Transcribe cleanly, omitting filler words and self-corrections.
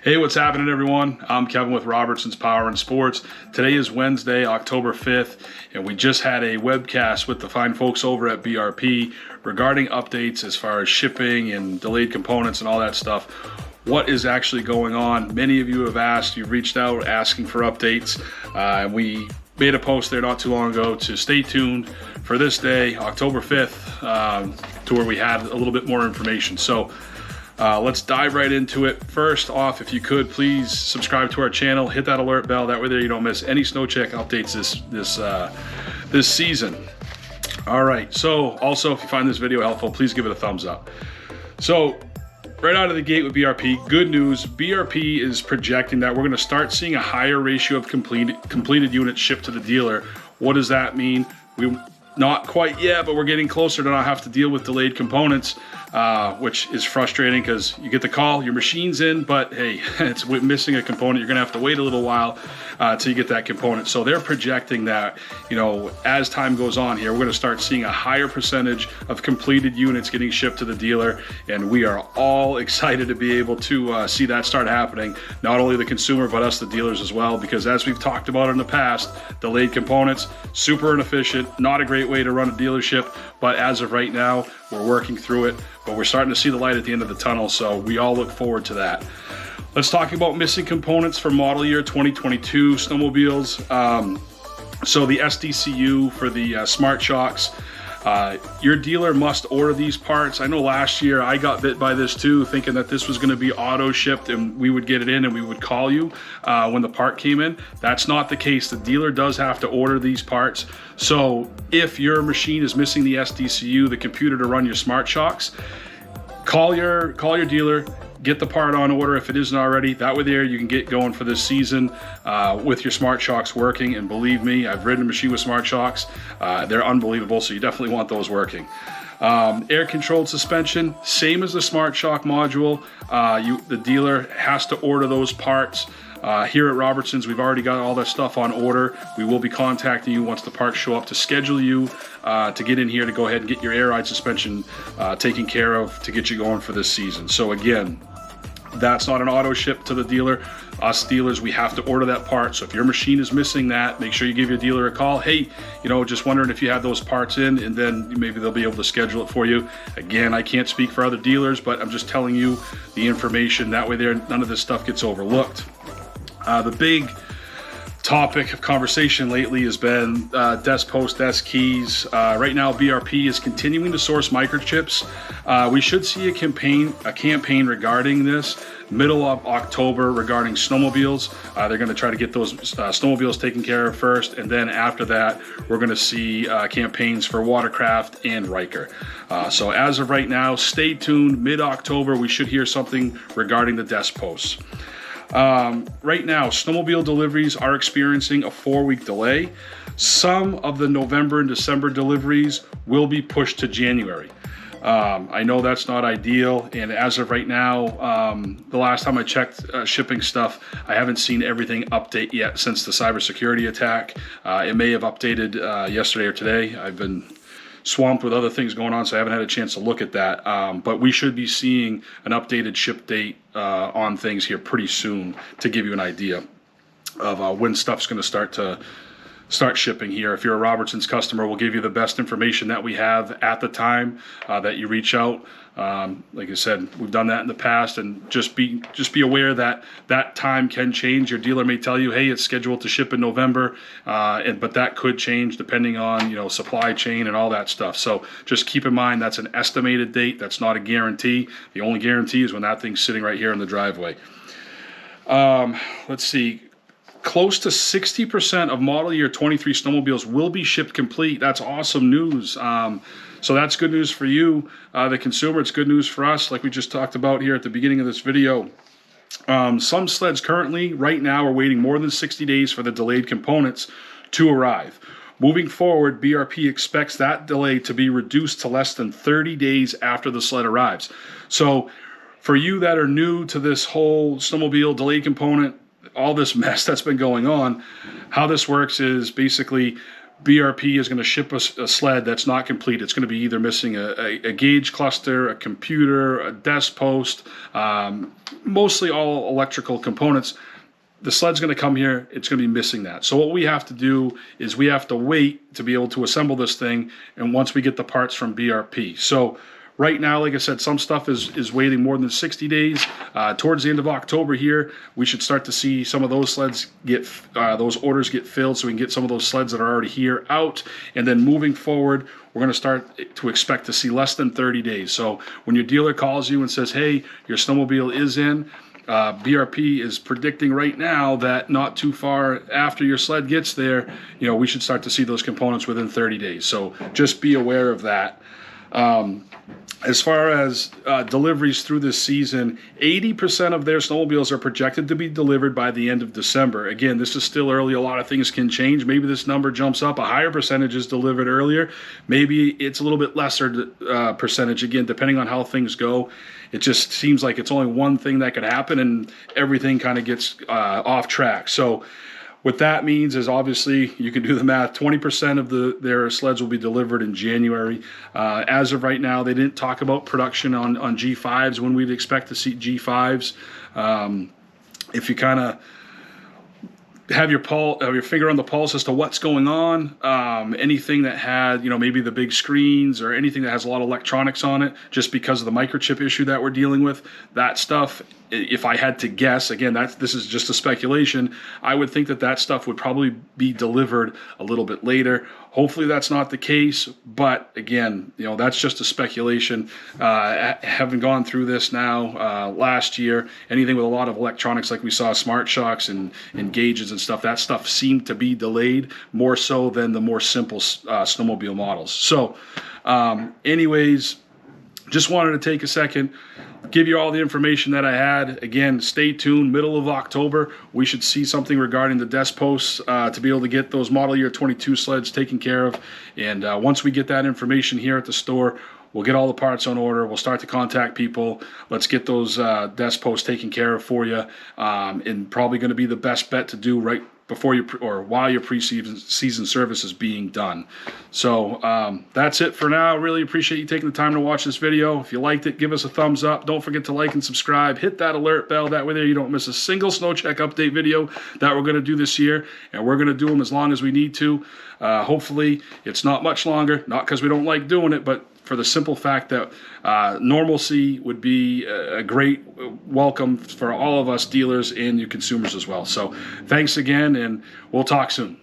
Hey, what's happening, everyone? I'm Kevin with Robertson's Power and Sports. Today is Wednesday, October 5th, and we just had a webcast with the fine folks over at BRP regarding updates as far as shipping and delayed components and all that stuff. What is actually going on? Many of you have asked, you've reached out asking for updates, and we made a post there not too long ago to stay tuned for this day, October 5th, to where we had a little bit more information. So let's dive right into it. First off, if you could, please subscribe to our channel, hit that alert bell. That way there you don't miss any Snowcheck updates this season. All right, so also if you find this video helpful, please give it a thumbs up. So right out of the gate with BRP, good news. BRP is projecting that we're going to start seeing a higher ratio of completed units shipped to the dealer. What does that mean? Not quite yet, but we're getting closer to not have to deal with delayed components, which is frustrating because you get the call, your machine's in, but hey, it's missing a component. You're going to have to wait a little while till you get that component. So they're projecting that, you know, as time goes on here, we're going to start seeing a higher percentage of completed units getting shipped to the dealer, and we are all excited to be able to see that start happening. Not only the consumer, but us, the dealers as well, because as we've talked about in the past, delayed components, super inefficient, not a great way to run a dealership, but as of right now, we're working through it, but we're starting to see the light at the end of the tunnel, so we all look forward to that. Let's talk about missing components for model year 2022 snowmobiles. So the SDCU for the smart shocks, your dealer must order these parts. I know last year I got bit by this too, thinking that this was going to be auto shipped and we would get it in and we would call you when the part came in. That's not the case. The dealer does have to order these parts. So if your machine is missing the SDCU, the computer to run your smart shocks, call your dealer, get the part on order if it isn't already. That way there you can get going for this season with your smart shocks working. And believe me, I've ridden a machine with smart shocks. They're unbelievable, so you definitely want those working. Air controlled suspension, same as the smart shock module. The dealer has to order those parts. Here at Robertson's, we've already got all that stuff on order. We will be contacting you once the parts show up to schedule you to get in here to go ahead and get your air ride suspension taken care of to get you going for this season. So again, that's not an auto ship to the dealer. Us dealers, we have to order that part. So if your machine is missing that, make sure you give your dealer a call. Hey, you know, just wondering if you have those parts in, and then maybe they'll be able to schedule it for you. Again, I can't speak for other dealers, but I'm just telling you the information. That way there, none of this stuff gets overlooked. The big topic of conversation lately has been desk post, desk keys. Right now, BRP is continuing to source microchips. We should see a campaign regarding this middle of October regarding snowmobiles. They're going to try to get those snowmobiles taken care of first, and then after that, we're going to see campaigns for watercraft and Riker. So as of right now, stay tuned. Mid-October, we should hear something regarding the desk posts. Right now, snowmobile deliveries are experiencing a 4-week delay. Some of the November and December deliveries will be pushed to January. I know that's not ideal, and as of right now, the last time I checked shipping stuff, I haven't seen everything update yet since the cybersecurity attack. It may have updated yesterday or today. I've been swamped with other things going on, so I haven't had a chance to look at that. But we should be seeing an updated ship date on things here pretty soon to give you an idea of when stuff's going to start shipping here. If you're a Robertson's customer, we'll give you the best information that we have at the time that you reach out. Like I said, we've done that in the past, and just be aware that that time can change. Your dealer may tell you, hey, it's scheduled to ship in November, but that could change depending on, you know, supply chain and all that stuff. So just keep in mind that's an estimated date. That's not a guarantee. The only guarantee is when that thing's sitting right here in the driveway. Let's see. Close to 60% of model year 23 snowmobiles will be shipped complete. That's awesome news. So that's good news for you, the consumer. It's good news for us, like we just talked about here at the beginning of this video. Some sleds currently, right now, are waiting more than 60 days for the delayed components to arrive. Moving forward, BRP expects that delay to be reduced to less than 30 days after the sled arrives. So for you that are new to this whole snowmobile delayed component, all this mess that's been going on, how this works is basically BRP is going to ship us a sled that's not complete. It's going to be either missing a gauge cluster, a computer, a desk post, mostly all electrical components. The sled's going to come here, it's going to be missing that. So what we have to do is we have to wait to be able to assemble this thing, and once we get the parts from BRP. So right now, like I said, some stuff is waiting more than 60 days. Towards the end of October here, we should start to see some of those sleds get, those orders get filled, so we can get some of those sleds that are already here out. And then moving forward, we're going to start to expect to see less than 30 days. So when your dealer calls you and says, hey, your snowmobile is in, BRP is predicting right now that not too far after your sled gets there, we should start to see those components within 30 days. So just be aware of that. As far as deliveries through this season, 80% of their snowmobiles are projected to be delivered by the end of December. Again, this is still early. A lot of things can change. Maybe this number jumps up. A higher percentage is delivered earlier. Maybe it's a little bit lesser percentage, again, depending on how things go. It just seems like it's only one thing that could happen and everything kind of gets off track. So what that means is, obviously, you can do the math. 20% of their sleds will be delivered in January. As of right now, they didn't talk about production on G5s, when we'd expect to see G5s. If you kind of have your finger on the pulse as to what's going on, anything that had, maybe the big screens or anything that has a lot of electronics on it, just because of the microchip issue that we're dealing with, that stuff, if I had to guess, again, this is just a speculation, I would think that stuff would probably be delivered a little bit later. Hopefully that's not the case, but again, that's just a speculation. Having gone through this now last year, anything with a lot of electronics, like we saw Smart Shocks and gauges and stuff, that stuff seemed to be delayed more so than the more simple snowmobile models. So anyways, just wanted to take a second, give you all the information that I had. Again, stay tuned. Middle of October, we should see something regarding the desk posts to be able to get those model year 22 sleds taken care of. And once we get that information here at the store, we'll get all the parts on order. We'll start to contact people. Let's get those desk posts taken care of for you. And probably going to be the best bet to do right before while your pre-season service is being done. So that's it for now. Really appreciate you taking the time to watch this video. If you liked it, give us a thumbs up. Don't forget to like and subscribe. Hit that alert bell. That way there you don't miss a single Snowcheck update video that we're going to do this year. And we're going to do them as long as we need to. Hopefully it's not much longer, not because we don't like doing it, but for the simple fact that normalcy would be a great welcome for all of us dealers and you consumers as well. So thanks again, and we'll talk soon.